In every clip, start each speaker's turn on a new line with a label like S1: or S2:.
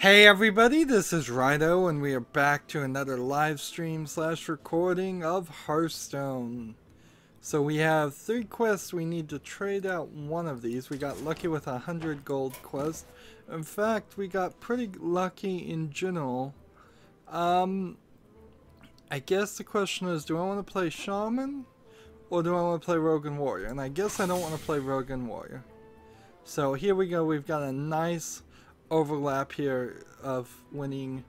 S1: Hey everybody, this is Rydo and we are back to another live stream / recording of Hearthstone. So we have 3 quests. We need to trade out one of these. We got lucky with 100 gold quest. In fact, we got pretty lucky in general. I guess the question is, do I want to play Shaman or do I want to play Rogue and Warrior? And I guess I don't want to play Rogue and Warrior. So here we go. We've got a nice overlap here of winning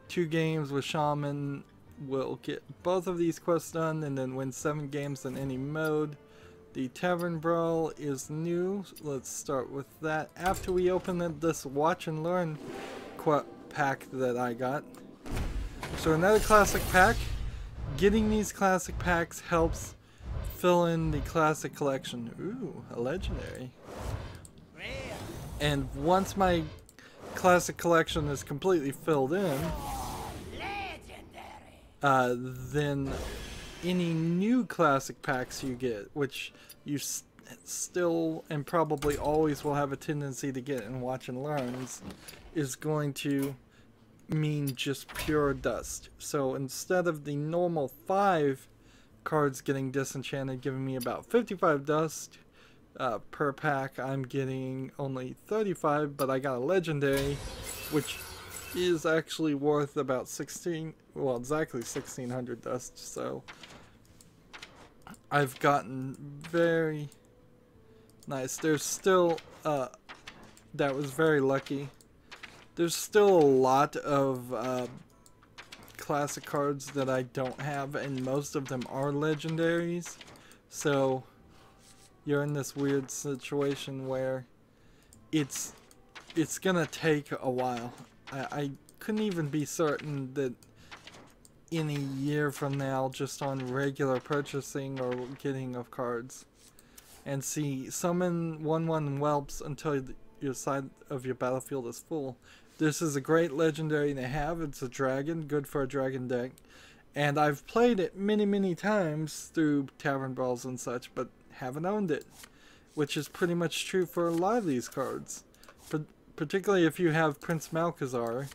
S1: 2 games with Shaman. We'll get both of these quests done and then win 7 games in any mode. The Tavern Brawl is new. Let's start with that after we open this Watch and Learn pack that I got. So another classic pack. Getting these classic packs helps fill in the classic collection. Ooh, a legendary. And once my classic collection is completely filled in, then any new classic packs you get, which you still and probably always will have a tendency to get in Watch and Learns, is going to mean just pure dust. So instead of the normal 5 cards getting disenchanted, giving me about 55 dust per pack, I'm getting only 35, but I got a legendary, which is actually worth about 16, well, exactly 1600 dust. So I've gotten very nice. There's still that was very lucky. There's still a lot of classic cards that I don't have, and most of them are legendaries. So you're in this weird situation where it's gonna take a while. I couldn't even be certain that in a year from now, just on regular purchasing or getting of cards, and see, summon 1/1 whelps until your side of your battlefield is full. This is a great legendary to have. It's a dragon, good for a dragon deck, and I've played it many times through Tavern Brawls and such, but haven't owned it, which is pretty much true for a lot of these cards. Particularly if you have Prince Malchezaar,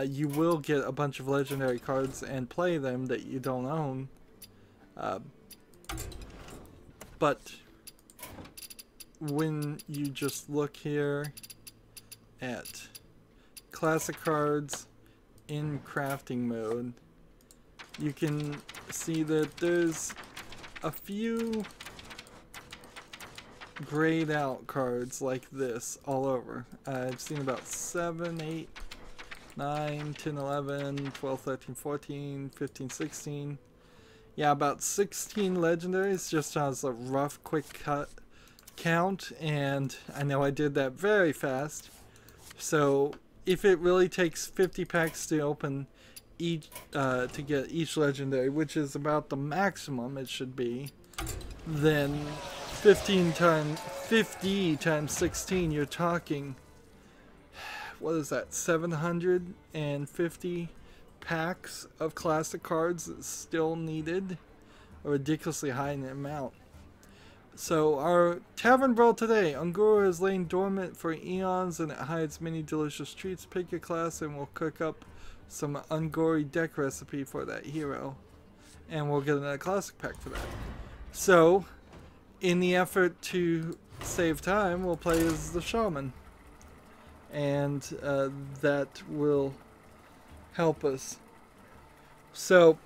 S1: you will get a bunch of legendary cards and play them that you don't own. But when you just look here at classic cards in crafting mode, you can see that there's a few grayed out cards like this all over. I've seen about 7, 8, 9, 10, 11, 12, 13, 14, 15, 16. Yeah, about 16 legendaries just as a rough quick count, and I know I did that very fast. So if it really takes 50 packs to open each to get each legendary, which is about the maximum it should be, then 50 times 16, you're talking, what is that, 750 packs of classic cards that's still needed, a ridiculously high amount. So our Tavern Brawl today, Ungura is laying dormant for eons and it hides many delicious treats. Pick your class and we'll cook up some Ungori deck recipe for that hero, and we'll get another classic pack for that. So in the effort to save time, we'll play as the Shaman, and that will help us. So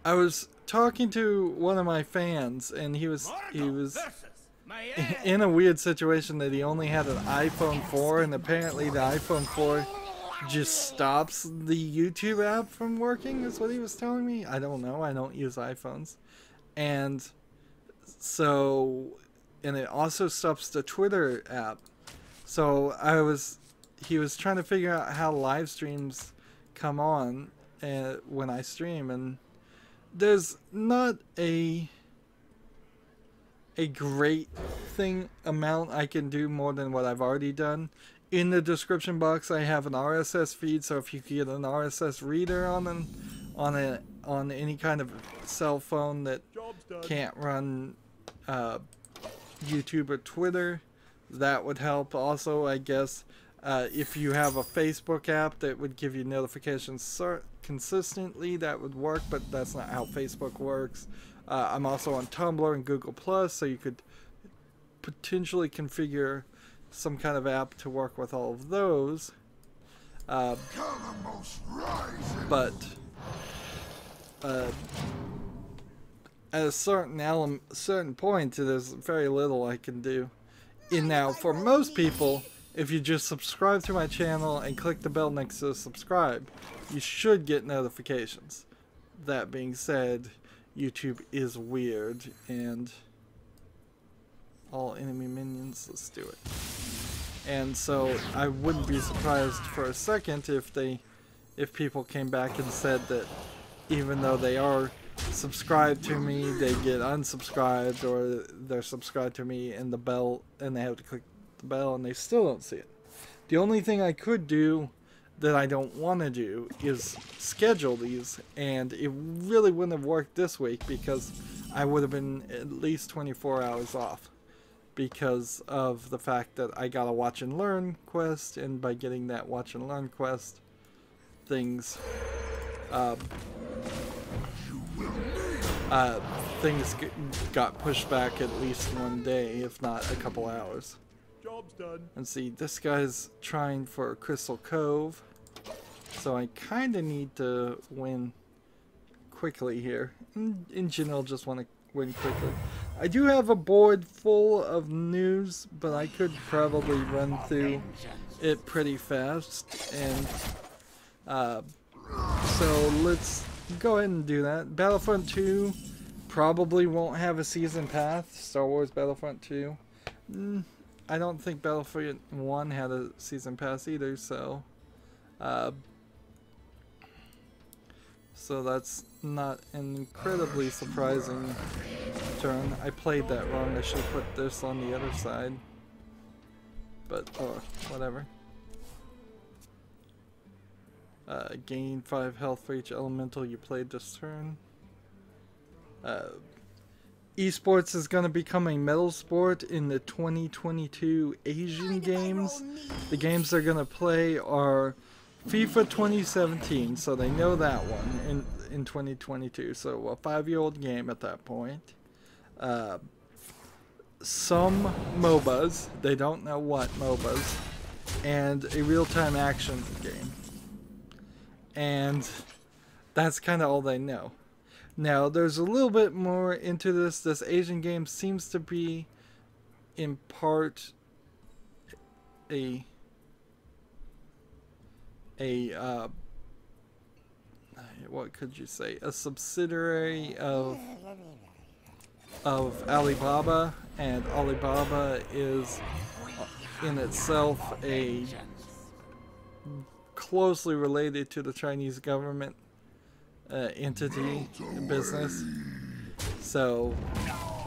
S1: I was talking to one of my fans, and he was in a weird situation that he only had an iPhone 4, and apparently the iPhone 4 just stops the YouTube app from working, is what he was telling me. I don't know, I don't use iPhones. And so, and it also stops the Twitter app. So he was trying to figure out how live streams come on when I stream, and there's not a great amount I can do more than what I've already done. In the description box I have an RSS feed, so if you could get an RSS reader on any kind of cell phone that can't run YouTube or Twitter, that would help. Also, I guess if you have a Facebook app that would give you notifications consistently, that would work, but that's not how Facebook works. I'm also on Tumblr and Google Plus, so you could potentially configure some kind of app to work with all of those. But at a certain point, there's very little I can do. And now, for most people, if you just subscribe to my channel and click the bell next to subscribe, you should get notifications. That being said, YouTube is weird, and all enemy minions, let's do it. And so I wouldn't be surprised for a second if people came back and said that even though they are subscribed to me, they get unsubscribed, or they're subscribed to me and they have to click the bell and they still don't see it. The only thing I could do that I don't want to do is schedule these, and it really wouldn't have worked this week because I would have been at least 24 hours off because of the fact that I got a watch and learn quest, and by getting that watch and learn quest, things got pushed back at least one day, if not a couple hours.
S2: Job's done. And
S1: see, this guy's trying for Crystal Cove, so I kind of need to win quickly here. In general, just want to win quickly. I do have a board full of news, but I could probably run through it pretty fast, and so let's go ahead and do that. Battlefront 2 probably won't have a season pass. Star Wars Battlefront 2. I don't think Battlefield 1 had a season pass either, so that's not an incredibly surprising turn. I played that wrong. I should have put this on the other side, but oh, whatever. Gain 5 health for each elemental you played this turn. Esports is going to become a medal sport in the 2022 Asian Games. The games they're going to play are FIFA 2017, so they know that one in 2022. So a 5-year-old game at that point. Some MOBAs, they don't know what MOBAs, and a real-time action game. And that's kind of all they know. Now, there's a little bit more into this. This Asian game seems to be, in part, what could you say? A subsidiary of Alibaba, and Alibaba is in itself a closely related to the Chinese government entity business. So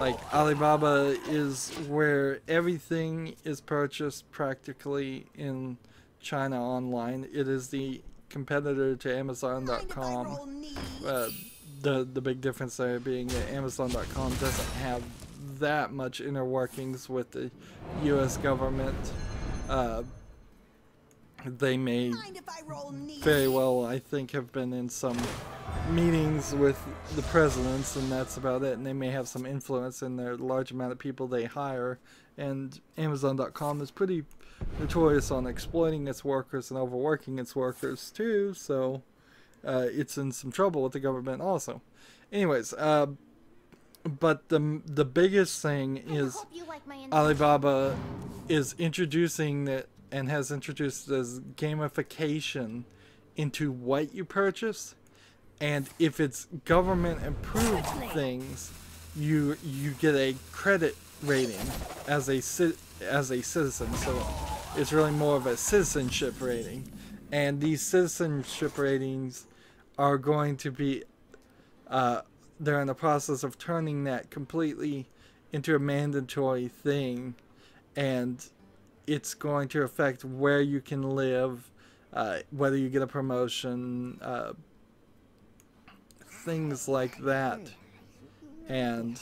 S1: like Alibaba is where everything is purchased practically in China online. It is the competitor to Amazon.com. The big difference there being that Amazon.com doesn't have that much inner workings with the US government. They may very well, I think, have been in some meetings with the presidents, and that's about it. And they may have some influence in their large amount of people they hire. And Amazon.com is pretty notorious on exploiting its workers and overworking its workers too. So it's in some trouble with the government also. Anyways, but the biggest thing is Alibaba is introducing that, and has introduced as gamification into what you purchase, and if it's government approved things, you get a credit rating as a citizen. So it's really more of a citizenship rating, and these citizenship ratings are going to be they're in the process of turning that completely into a mandatory thing, and it's going to affect where you can live, whether you get a promotion, things like that. And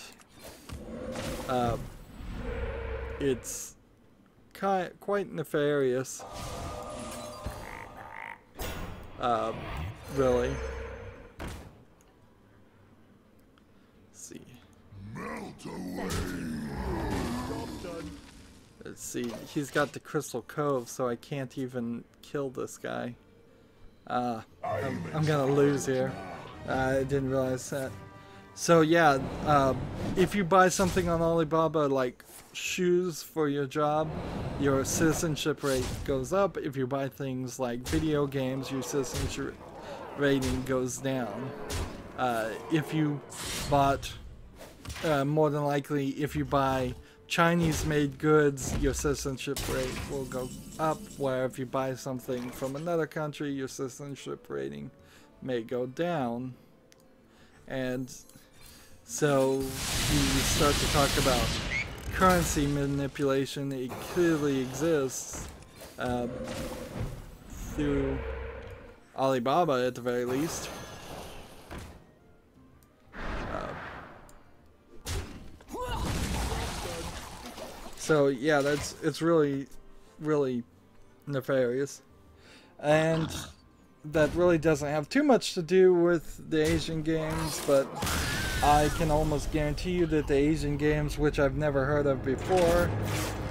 S1: it's quite nefarious. Really. Let's see.
S2: Melt away.
S1: Let's see. He's got the Crystal Cove, so I can't even kill this guy. I'm gonna lose here. I didn't realize that. So yeah, if you buy something on Alibaba like shoes for your job, your citizenship rate goes up. If you buy things like video games, your citizenship rating goes down. If you bought, more than likely, if you buy Chinese-made goods, your citizenship rate will go up, where if you buy something from another country, your citizenship rating may go down. And so you start to talk about currency manipulation. It clearly exists through Alibaba at the very least. So yeah, it's really nefarious, and that really doesn't have too much to do with the Asian games, but I can almost guarantee you that the Asian games, which I've never heard of before,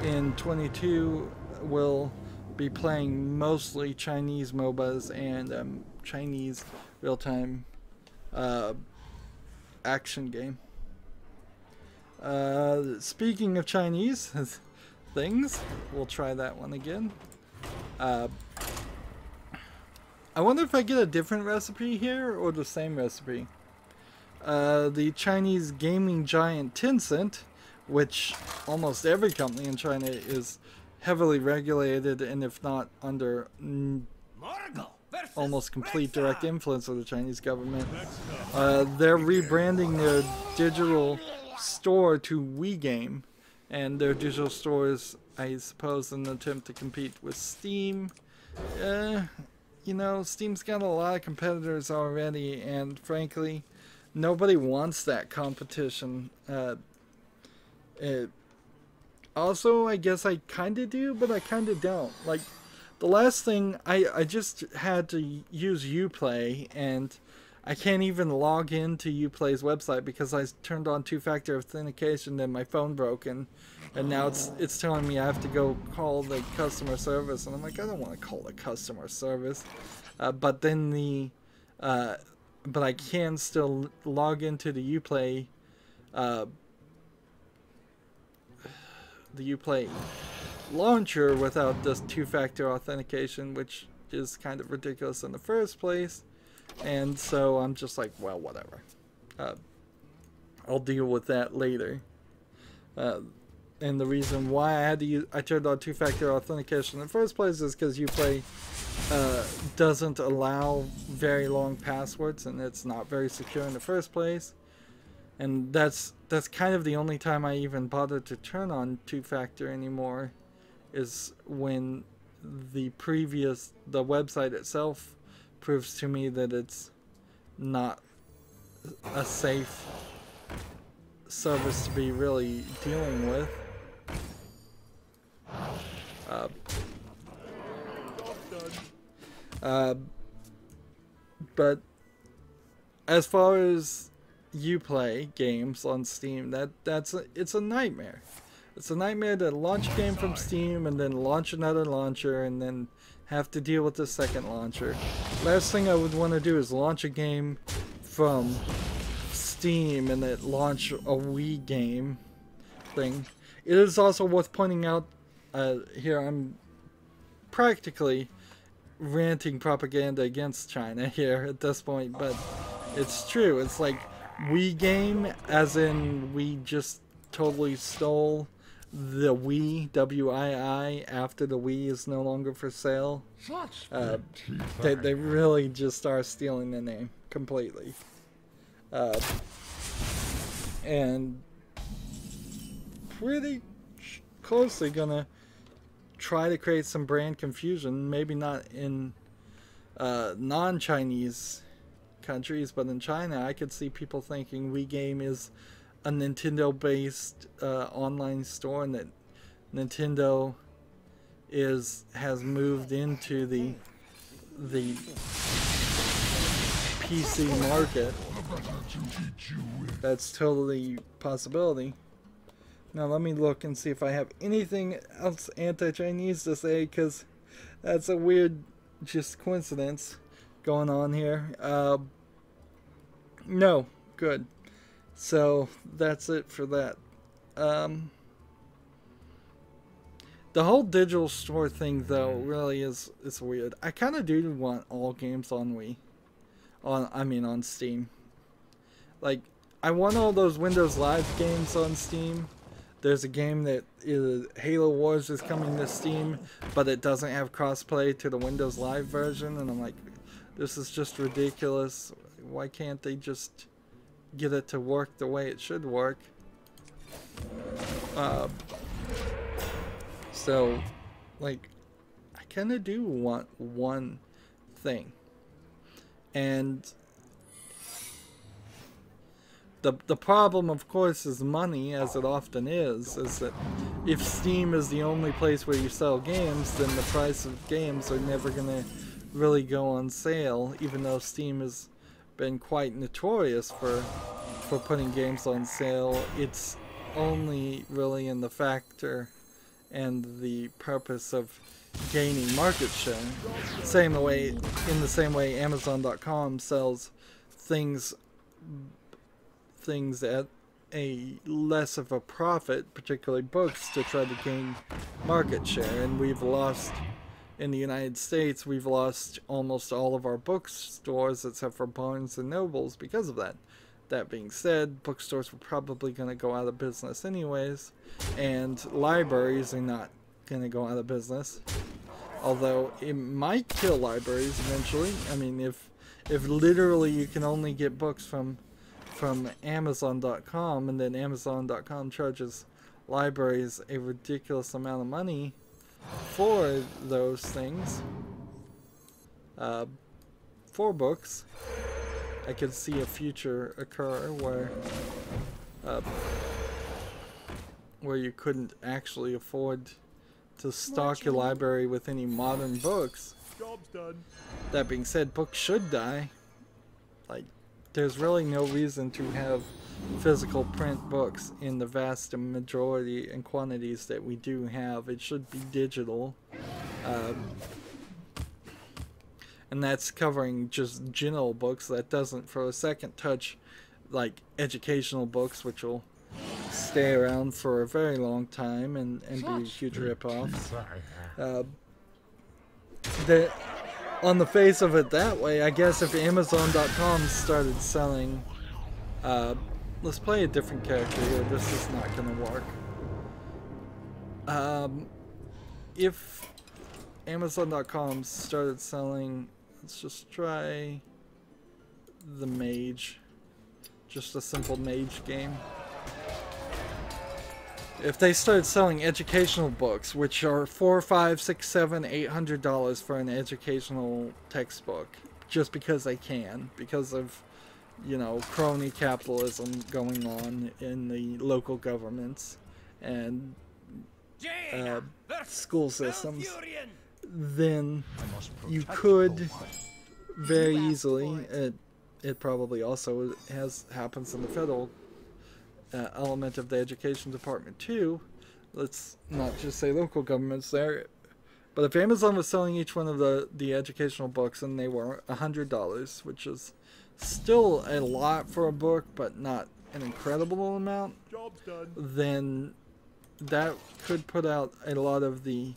S1: in 22 will be playing mostly Chinese MOBAs and Chinese real-time action game. Speaking of Chinese things, we'll try that one again. I wonder if I get a different recipe here or the same recipe. The Chinese gaming giant Tencent, which almost every company in China is heavily regulated, and if not under almost complete direct influence of the Chinese government, they're rebranding their digital store to WeGame, and their digital store is, I suppose, an attempt to compete with Steam. You know, Steam's got a lot of competitors already, and frankly, nobody wants that competition. Also, I guess I kind of do, but I kind of don't. Like, the last thing, I just had to use Uplay, and I can't even log into Uplay's website because I turned on two-factor authentication and my phone broke, and now it's telling me I have to go call the customer service, and I'm like, I don't want to call the customer service. But then but I can still log into the Uplay launcher without this two-factor authentication, which is kind of ridiculous in the first place. And so I'm just like, well, whatever. I'll deal with that later. And the reason why I turned on two-factor authentication in the first place is because Uplay doesn't allow very long passwords, and it's not very secure in the first place. And that's kind of the only time I even bothered to turn on two-factor anymore, is when the website itself proves to me that it's not a safe service to be really dealing with. But as far as Uplay games on Steam, it's a nightmare. It's a nightmare to launch a game from Steam and then launch another launcher and then have to deal with the second launcher. Last thing I would want to do is launch a game from Steam and then launch a Wii game thing. It is also worth pointing out, here I'm practically ranting propaganda against China here at this point, but it's true. It's like Wii game, as in we just totally stole the Wii, W-I-I, after the Wii is no longer for sale. They really just are stealing the name completely. And pretty closely gonna try to create some brand confusion, maybe not in non-Chinese countries, but in China I could see people thinking Wii Game is a Nintendo-based online store, and that Nintendo has moved into the PC market. That's totally a possibility. Now let me look and see if I have anything else anti-Chinese to say, because that's a weird just coincidence going on here. No, good. So that's it for that. The whole digital store thing, though, really is weird. I kind of do want all games on Wii. On Steam. Like, I want all those Windows Live games on Steam. There's a game that is Halo Wars is coming to Steam, but it doesn't have crossplay to the Windows Live version, and I'm like, this is just ridiculous. Why can't they just get it to work the way it should work? So, like, I kind of do want one thing. And the problem, of course, is money, as it often is that if Steam is the only place where you sell games, then the price of games are never going to really go on sale, even though Steam has been quite notorious for putting games on sale. It's only really in the factor and the purpose of gaining market share. In the same way Amazon.com sells things at a less of a profit, particularly books, to try to gain market share. And we've lost, in the United States, we've lost almost all of our bookstores except for Barnes and Nobles because of that. That being said, bookstores were probably going to go out of business anyways, and libraries are not going to go out of business. Although it might kill libraries eventually. I mean, if literally you can only get books from Amazon.com, and then Amazon.com charges libraries a ridiculous amount of money for those things, for books, I could see a future occur where you couldn't actually afford to stock your library with any modern books.
S3: Job's done.
S1: That being said, books should die. Like, there's really no reason to have physical print books in the vast majority and quantities that we do have. It should be digital. And that's covering just general books. That doesn't for a second touch like educational books, which will stay around for a very long time and be huge rip-offs. On the face of it that way, I guess if Amazon.com started selling... let's play a different character here. This is not going to work. If Amazon.com started selling... Let's just try the mage. Just a simple mage game. If they started selling educational books, which are $4, $5, $6, $7, $800 for an educational textbook, just because they can, because of, you know, crony capitalism going on in the local governments and school systems, then you could very easily, it probably also happens in the federal element of the education department too. Let's not just say local governments there. But if Amazon was selling each one of the educational books and they were $100, which is still a lot for a book, but not an incredible amount,
S3: Job's done.
S1: then that could put out a lot of the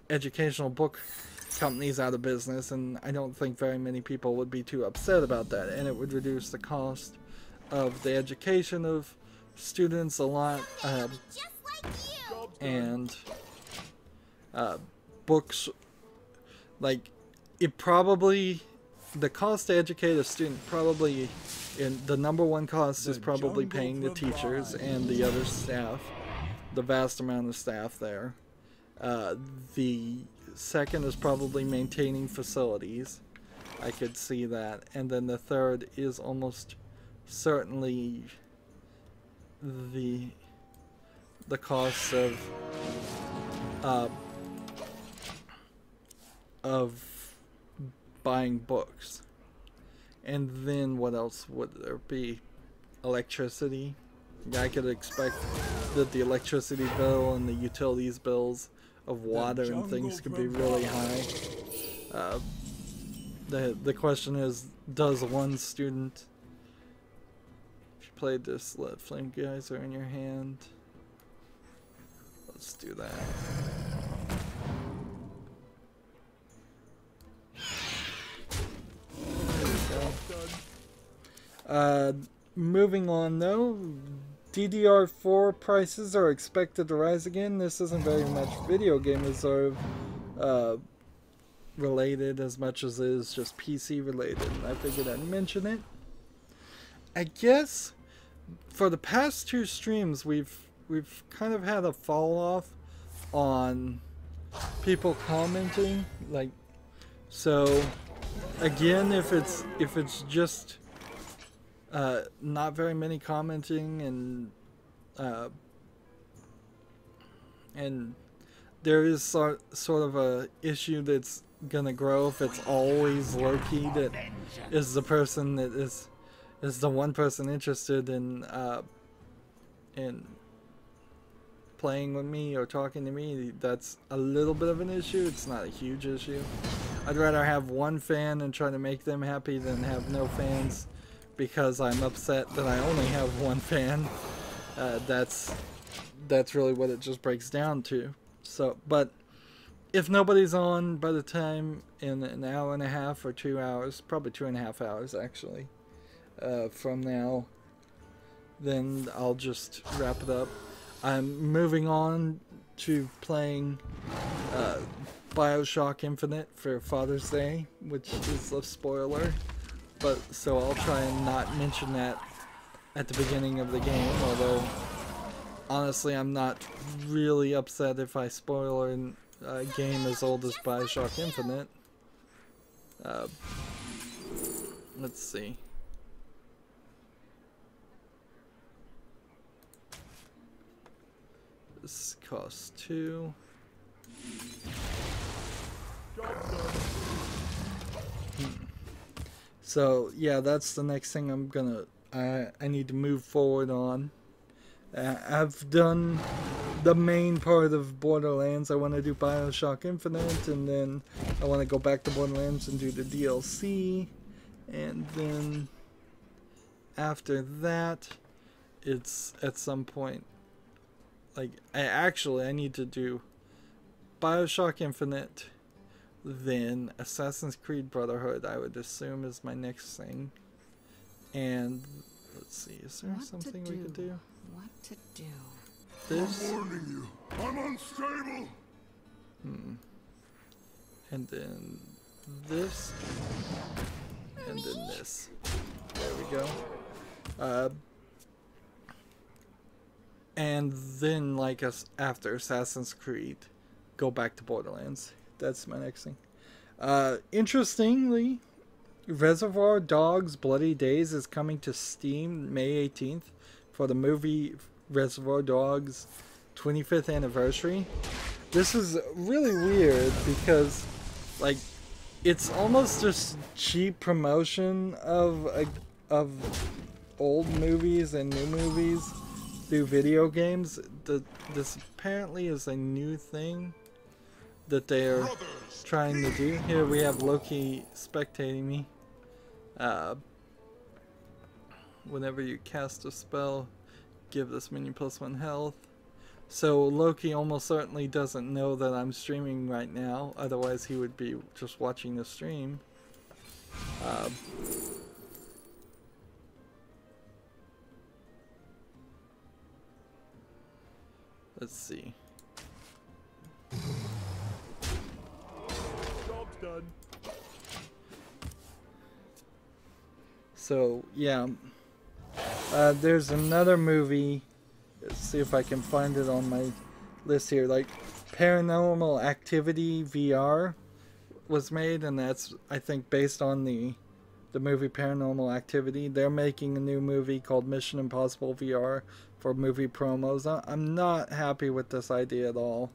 S1: educational book companies out of business, and I don't think very many people would be too upset about that, and it would reduce the cost of the education of students a lot, and books, like, it probably, the cost to educate a student probably, the number one cost is probably paying the teachers and the other staff, the vast amount of staff there. The second is probably maintaining facilities. I could see that. And then the third is almost certainly the cost of of buying books. And then what else would there be? Electricity. I could expect that the electricity bill and the utilities bills of water and things could be really high. The question is, does one student, if you played this, let flame geyser in your hand? Let's do that. Moving on though, DDR4 prices are expected to rise again. This isn't very much video game reserve related as much as it is just PC related. I figured I'd mention it. I guess for the past 2 streams we've kind of had a fall off on people commenting, like, so again, if it's just not very many commenting and there is sort of a issue that's gonna grow if it's always Loki that is the person that is the one person interested in playing with me or talking to me. That's a little bit of an issue. It's not a huge issue. I'd rather have one fan and try to make them happy than have no fans because I'm upset that I only have one fan. That's really what it just breaks down to. So, but if nobody's on by the time in an hour and a half or 2 hours, probably 2.5 hours actually, from now, then I'll just wrap it up. I'm moving on to playing BioShock Infinite for Father's Day, which is a spoiler, but so I'll try and not mention that at the beginning of the game, although honestly I'm not really upset if I spoil a game as old as BioShock Infinite. Let's see. This costs 2. So yeah, that's the next thing I'm gonna I need to move forward on. I've done the main part of Borderlands. I want to do BioShock Infinite, and then I want to go back to Borderlands and do the DLC, and then after that it's at some point, like, I need to do BioShock Infinite, then Assassin's Creed Brotherhood, I would assume, is my next thing. And let's see, is there something we could do?
S3: What to do?
S1: This.
S2: I'm warning you. I'm unstable.
S1: And then this. And then this. There we go. And then, like, after Assassin's Creed, go back to Borderlands. That's my next thing. Interestingly, Reservoir Dogs Bloody Days is coming to Steam May 18th for the movie Reservoir Dogs 25th anniversary. This is really weird because, like, it's almost just cheap promotion of old movies and new movies through video games. This apparently is a new thing that they're trying to do. Here we have Loki spectating me. Whenever you cast a spell, give this minion +1 health. So Loki almost certainly doesn't know that I'm streaming right now, otherwise he would be just watching the stream. Let's see.
S4: Job's done.
S1: So yeah, there's another movie. Let's see if I can find it on my list here. Like, Paranormal Activity VR was made, and that's, I think, based on the movie Paranormal Activity. They're making a new movie called Mission Impossible VR for movie promos. I'm not happy with this idea at all.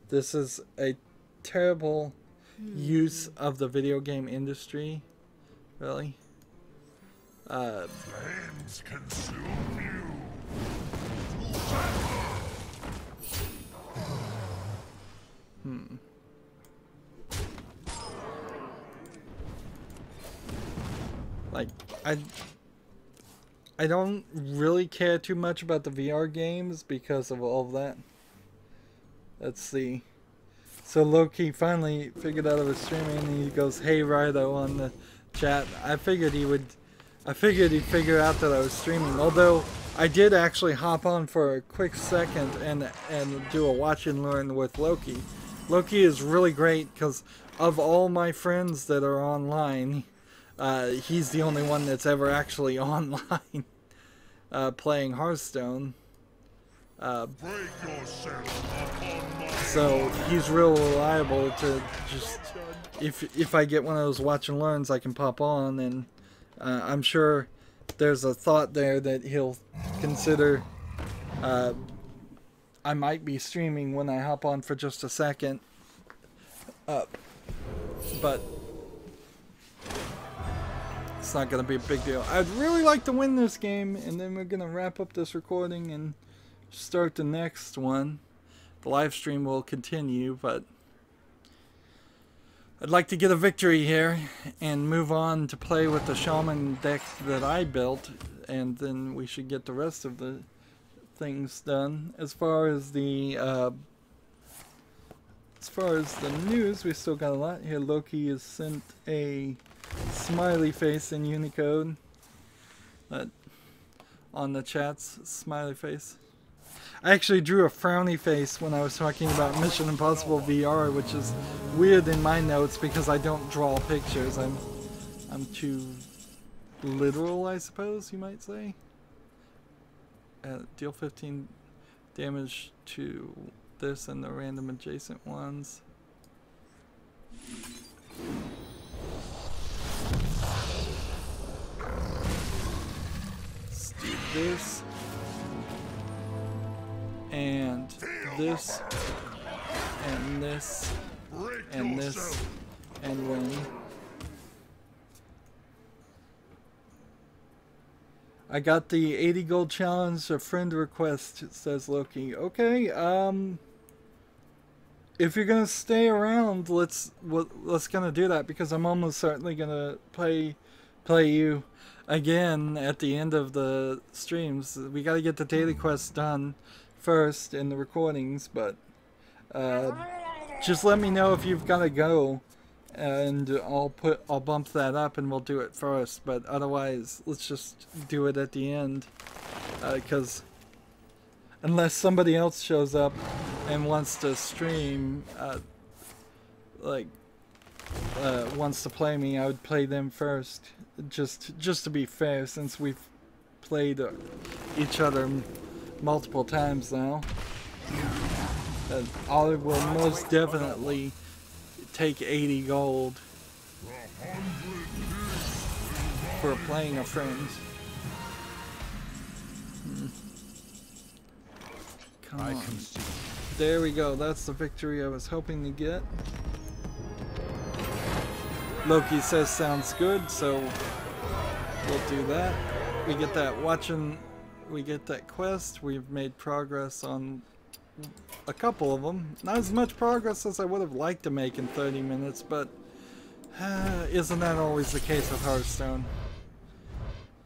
S1: This is a terrible use of the video game industry. Really?
S2: Flames consume you.
S1: Like, I don't really care too much about the VR games because of all of that. Let's see. So Loki finally figured out I was streaming and he goes, "Hey Rydo" on the chat. I figured he'd figure out that I was streaming. Although I did actually hop on for a quick second and do a watch and learn with Loki. Loki is really great because of all my friends that are online, he's the only one that's ever actually online playing Hearthstone. So he's real reliable to just, if I get one of those watch and learns, I can pop on, and I'm sure there's a thought there that he'll consider I might be streaming when I hop on for just a second. But it's not going to be a big deal. I'd really like to win this game, and then we're going to wrap up this recording and start the next one. The live stream will continue, but I'd like to get a victory here and move on to play with the shaman deck that I built, and then we should get the rest of the things done. As far as the news, we still got a lot here. Loki has sent a smiley face in Unicode on the chats. Smiley face. I actually drew a frowny face when I was talking about Mission Impossible VR, which is weird in my notes because I don't draw pictures. I'm too literal, I suppose you might say. Deal 15 damage to this and the random adjacent ones. Let's do this. And this. And this. And this. And win. I got the 80 gold challenge, a friend request, says Loki. Okay, if you're gonna stay around, let's gonna do that, because I'm almost certainly gonna play you again at the end of the streams. We gotta get the daily quests done first in the recordings, but just let me know if you've gotta go, and I'll bump that up and we'll do it first. But otherwise, let's just do it at the end, because unless somebody else shows up and wants to stream, wants to play me, I would play them first, just to be fair, since we've played each other multiple times now. I will most definitely take 80 gold for playing a friend. Come on. There we go. That's the victory I was hoping to get. Loki says sounds good, so we'll do that. We get that we get that quest. We've made progress on a couple of them. Not as much progress as I would have liked to make in 30 minutes, but isn't that always the case with Hearthstone?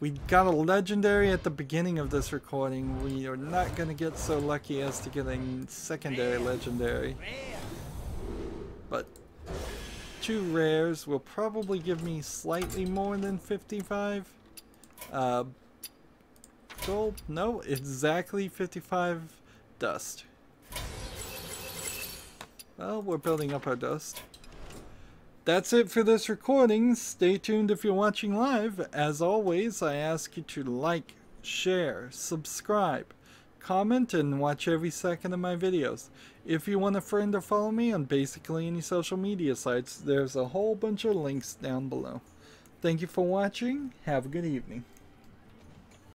S1: We got a legendary at the beginning of this recording. We are not going to get so lucky as to get a secondary legendary. But 2 rares will probably give me slightly more than 55 gold. No, exactly 55 dust. Well, we're building up our dust. That's it for this recording. Stay tuned if you're watching live. As always, I ask you to like, share, subscribe, comment, and watch every second of my videos. If you want a friend or follow me on basically any social media sites, there's a whole bunch of links down below. Thank you for watching. Have a good evening.